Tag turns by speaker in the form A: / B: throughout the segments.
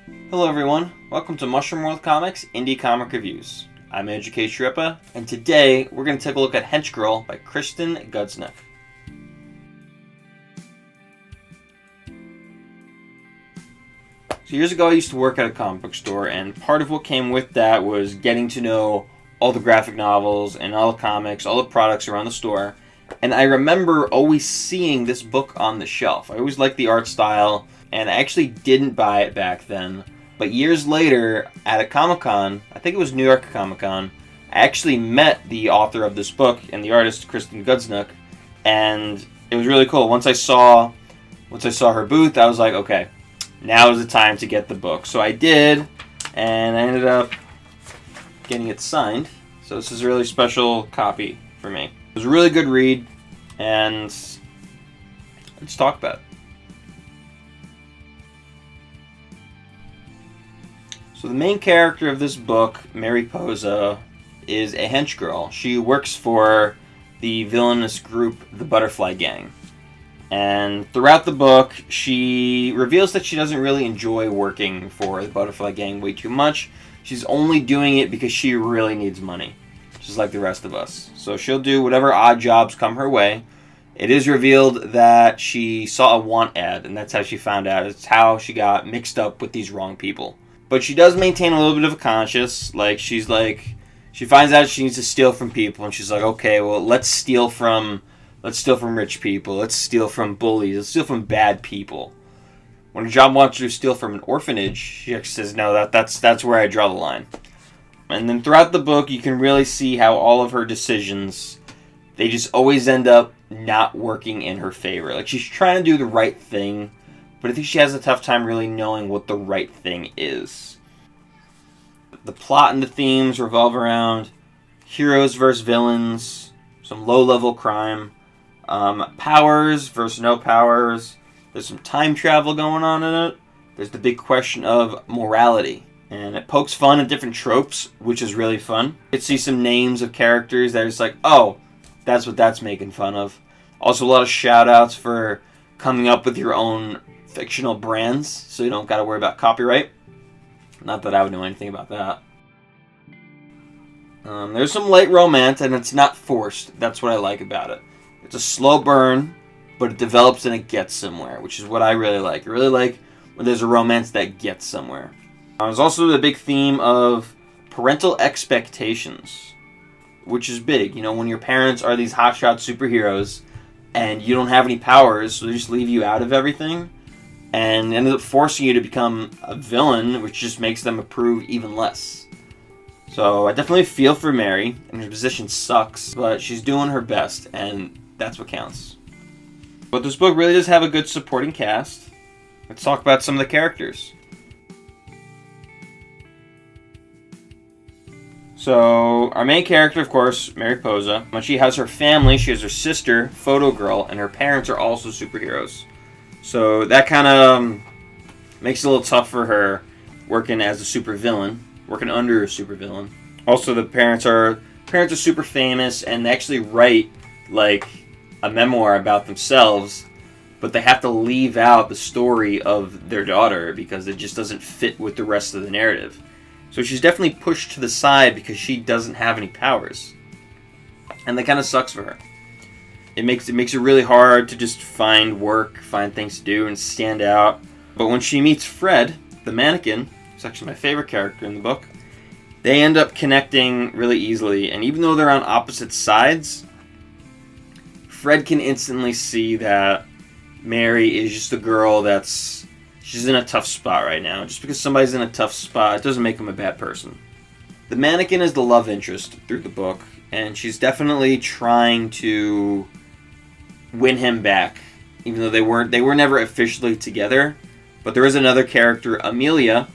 A: Hello everyone, welcome to Mushroom World Comics Indie Comic Reviews. I'm Educate Shrippa, and today we're going to take a look at Henchgirl by Kristen Gubsnuk. So years ago I used to work at a comic book store, and part of what came with that was getting to know all the graphic novels and all the comics, all the products around the store. And I remember always seeing this book on the shelf. I always liked the art style, and I actually didn't buy it back then. But years later, at a Comic-Con, I think it was New York Comic-Con, I actually met the author of this book and the artist, Kristen Gubsnuk, and it was really cool. Once I saw her booth, I was like, okay, now is the time to get the book. So I did, and I ended up getting it signed. So this is a really special copy for me. It was a really good read, and let's talk about it. So the main character of this book, Mary Posa, is a henchgirl. She works for the villainous group, the Butterfly Gang. And throughout the book, she reveals that she doesn't really enjoy working for the Butterfly Gang way too much. She's only doing it because she really needs money, just like the rest of us. So she'll do whatever odd jobs come her way. It is revealed that she saw a want ad, and that's how she found out. It's how she got mixed up with these wrong people. But she does maintain a little bit of a conscience. She finds out she needs to steal from people, and she's like, okay, well, let's steal from rich people. Let's steal from bullies. Let's steal from bad people. When a job wants you to steal from an orphanage, she actually says, no, that's where I draw the line. And then throughout the book, you can really see how all of her decisions, they just always end up not working in her favor. Like, she's trying to do the right thing, but I think she has a tough time really knowing what the right thing is. The plot and the themes revolve around heroes versus villains, some low-level crime, powers versus no powers. There's some time travel going on in it. There's the big question of morality. And it pokes fun at different tropes, which is really fun. You can see some names of characters that are just like, oh, that's what that's making fun of. Also a lot of shout-outs for coming up with your own fictional brands, so you don't got to worry about copyright. Not that I would know anything about that. There's some light romance, and it's not forced. That's what I like about it. It's a slow burn, but it develops and it gets somewhere, which is what I really like. I really like when there's a romance that gets somewhere. There's also the big theme of parental expectations, which is big. You know, when your parents are these hotshot superheroes and you don't have any powers, so they just leave you out of everything and end up forcing you to become a villain, which just makes them approve even less. So I definitely feel for Mary, and her position sucks, but she's doing her best, and that's what counts. But this book really does have a good supporting cast. Let's talk about some of the characters. So, our main character, of course, Mary Posa. When she has her family, she has her sister, Photo Girl, and her parents are also superheroes. So that kind of makes it a little tough for her working as a supervillain, working under a supervillain. Also, the parents are super famous, and they actually write like a memoir about themselves, but they have to leave out the story of their daughter because it just doesn't fit with the rest of the narrative. So she's definitely pushed to the side because she doesn't have any powers, and that kind of sucks for her. It makes it really hard to just find work, find things to do, and stand out. But when she meets Fred, the mannequin, who's actually my favorite character in the book, they end up connecting really easily. And even though they're on opposite sides, Fred can instantly see that Mary is just a girl she's in a tough spot right now. Just because somebody's in a tough spot, it doesn't make them a bad person. The mannequin is the love interest through the book, and she's definitely trying to win him back, even though they were never officially together. But there is another character, Amelia,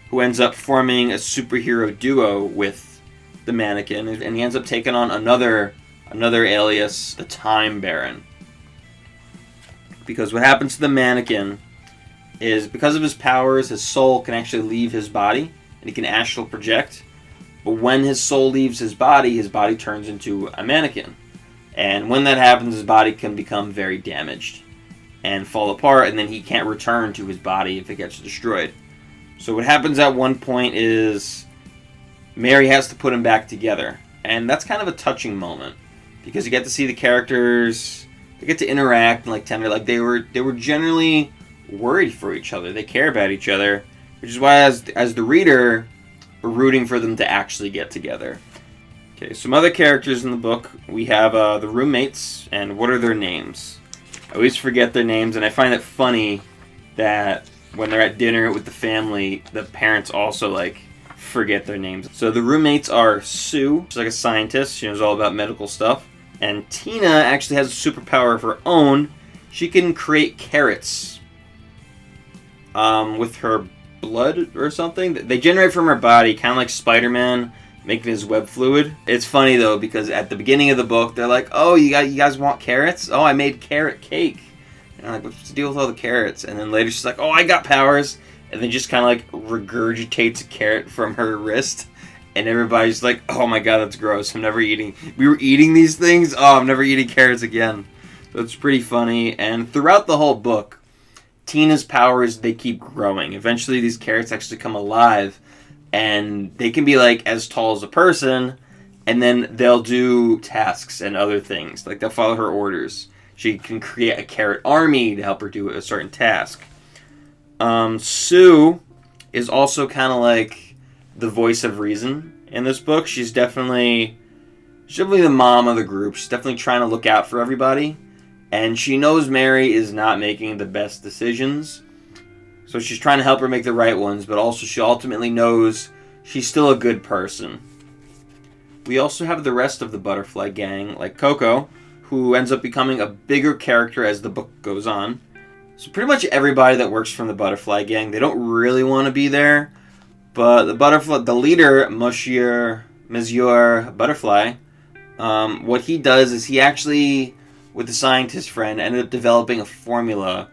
A: who ends up forming a superhero duo with the mannequin, and he ends up taking on another alias, the Time Baron. Because what happens to the mannequin is, because of his powers, his soul can actually leave his body, and he can astral project. But when his soul leaves his body turns into a mannequin. And when that happens, his body can become very damaged and fall apart, and then he can't return to his body if it gets destroyed. So what happens at one point is Mary has to put them back together. And that's kind of a touching moment. Because you get to see the characters, they get to interact and like tender. Like they were generally worried for each other. They care about each other. Which is why as the reader, we're rooting for them to actually get together. Okay, some other characters in the book. We have the roommates, and what are their names? I always forget their names, and I find it funny that when they're at dinner with the family, the parents also, like, forget their names. So the roommates are Sue, she's like a scientist, she knows all about medical stuff. And Tina actually has a superpower of her own. She can create carrots with her blood or something. They generate from her body, kind of like Spider-Man making his web fluid. It's funny though, because at the beginning of the book, they're like, "Oh, you guys want carrots? Oh, I made carrot cake." And I'm like, "What's the deal with all the carrots?" And then later she's like, "Oh, I got powers," and then just kind of like regurgitates a carrot from her wrist, and everybody's like, "Oh my god, that's gross! I'm never eating. We were eating these things. Oh, I'm never eating carrots again." So it's pretty funny, and throughout the whole book, Tina's powers, they keep growing. Eventually, these carrots actually come alive, and they can be like as tall as a person, and then they'll do tasks and other things. Like they'll follow her orders. She can create a carrot army to help her do a certain task. Sue is also kind of like the voice of reason in this book. She's definitely the mom of the group. She's definitely trying to look out for everybody. And she knows Mary is not making the best decisions. So she's trying to help her make the right ones, but also she ultimately knows she's still a good person. We also have the rest of the Butterfly Gang, like Coco, who ends up becoming a bigger character as the book goes on. So pretty much everybody that works from the Butterfly Gang, they don't really want to be there. But the leader, Monsieur Butterfly, what he does is he actually, with the scientist friend, ended up developing a formula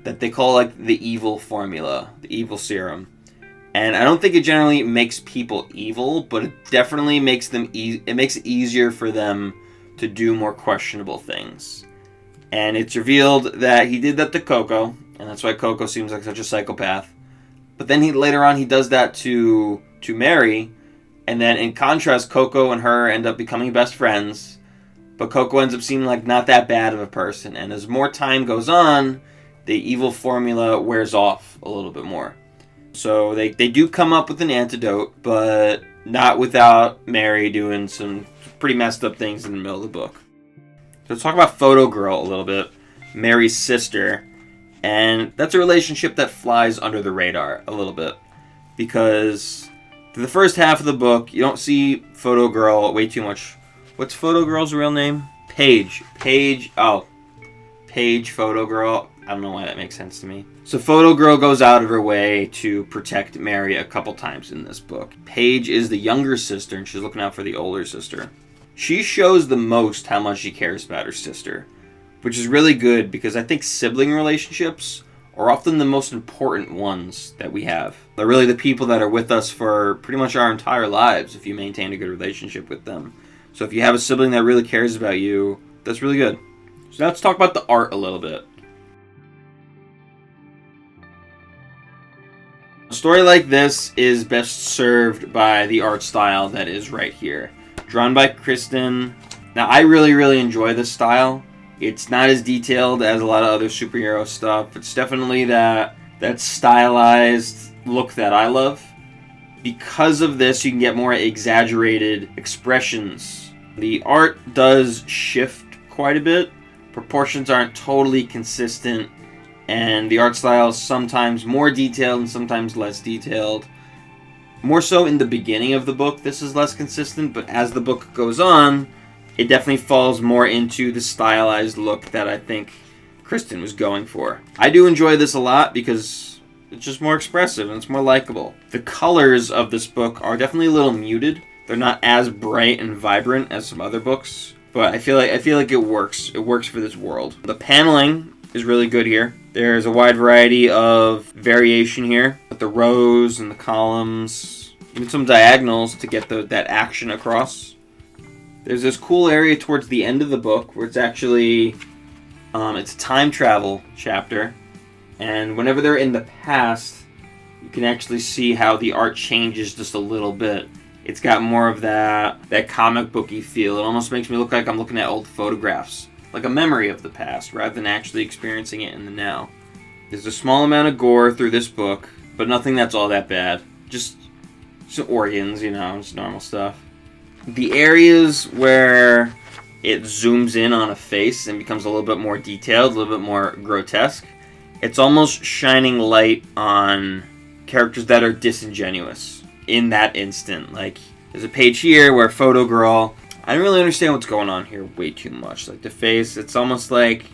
A: that they call like the evil formula, the evil serum. And I don't think it generally makes people evil, but it definitely makes them it makes it easier for them to do more questionable things. And it's revealed that he did that to Coco, and that's why Coco seems like such a psychopath. But then later on he does that to Mary, and then in contrast, Coco and her end up becoming best friends. But Coco ends up seeming like not that bad of a person, and as more time goes on, the evil formula wears off a little bit more. So they do come up with an antidote, but not without Mary doing some pretty messed up things in the middle of the book. So let's talk about Photo Girl a little bit, Mary's sister. And that's a relationship that flies under the radar a little bit. Because through the first half of the book, you don't see Photo Girl way too much. What's Photo Girl's real name? Paige. Paige Photo Girl. I don't know why that makes sense to me. So Photo Girl goes out of her way to protect Mary a couple times in this book. Paige is the younger sister, and she's looking out for the older sister. She shows the most how much she cares about her sister, which is really good because I think sibling relationships are often the most important ones that we have. They're really the people that are with us for pretty much our entire lives if you maintain a good relationship with them. So if you have a sibling that really cares about you, that's really good. So now let's talk about the art a little bit. A story like this is best served by the art style that is right here. Drawn by Kristen. Now, I really, really enjoy this style. It's not as detailed as a lot of other superhero stuff. It's definitely that stylized look that I love. Because of this, you can get more exaggerated expressions. The art does shift quite a bit. Proportions aren't totally consistent. And the art style is sometimes more detailed and sometimes less detailed. More so in the beginning of the book, this is less consistent, but as the book goes on, it definitely falls more into the stylized look that I think Kristen was going for. I do enjoy this a lot because it's just more expressive and it's more likable. The colors of this book are definitely a little muted. They're not as bright and vibrant as some other books, but I feel like it works. It works for this world. The paneling is really good here. There's a wide variety of variation here with the rows and the columns, even some diagonals to get that action across. There's this cool area towards the end of the book where it's actually it's a time travel chapter, and whenever they're in the past, you can actually see how the art changes just a little bit. It's got more of that comic booky feel. It almost makes me look like I'm looking at old photographs, like a memory of the past, rather than actually experiencing it in the now. There's a small amount of gore through this book, but nothing that's all that bad. Just some organs, just normal stuff. The areas where it zooms in on a face and becomes a little bit more detailed, a little bit more grotesque, it's almost shining light on characters that are disingenuous in that instant. Like, there's a page here where Photo Girl, I don't really understand what's going on here way too much. Like, the face, it's almost like,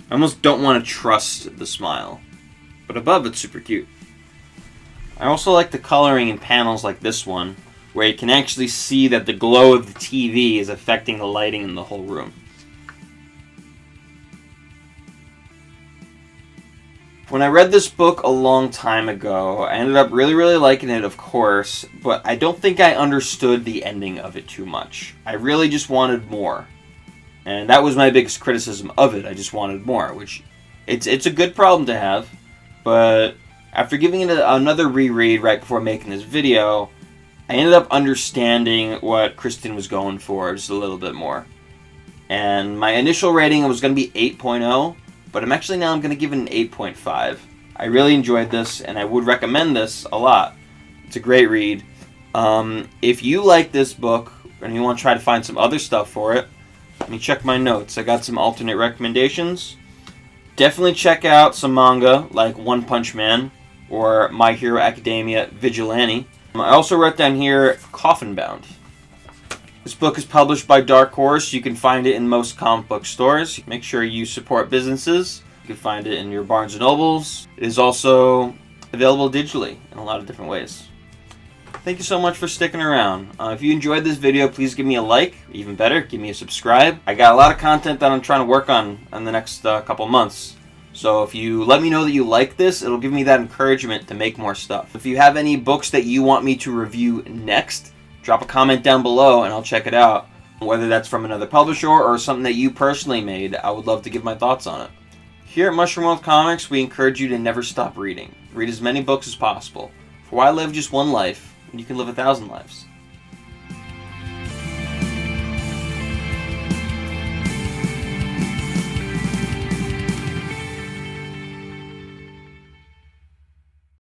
A: I almost don't want to trust the smile. But above, it's super cute. I also like the coloring in panels like this one, where you can actually see that the glow of the TV is affecting the lighting in the whole room. When I read this book a long time ago, I ended up really, really liking it, of course, but I don't think I understood the ending of it too much. I really just wanted more. And that was my biggest criticism of it. I just wanted more, which it's a good problem to have, but after giving it another reread right before making this video, I ended up understanding what Kristen was going for just a little bit more. And my initial rating was going to be 8.0, but I'm going to give it an 8.5. I really enjoyed this, and I would recommend this a lot. It's a great read. If you like this book, and you want to try to find some other stuff for it, let me check my notes. I got some alternate recommendations. Definitely check out some manga, like One Punch Man, or My Hero Academia Vigilante. I also wrote down here Coffin Bound. This book is published by Dark Horse. You can find it in most comic book stores. Make sure you support businesses. You can find it in your Barnes & Nobles. It is also available digitally in a lot of different ways. Thank you so much for sticking around. If you enjoyed this video, please give me a like. Even better, give me a subscribe. I got a lot of content that I'm trying to work on in the next couple months. So if you let me know that you like this, it'll give me that encouragement to make more stuff. If you have any books that you want me to review next, drop a comment down below and I'll check it out. Whether that's from another publisher or something that you personally made, I would love to give my thoughts on it. Here at Mushroom World Comics, we encourage you to never stop reading. Read as many books as possible. For why live just one life when you can live 1,000 lives?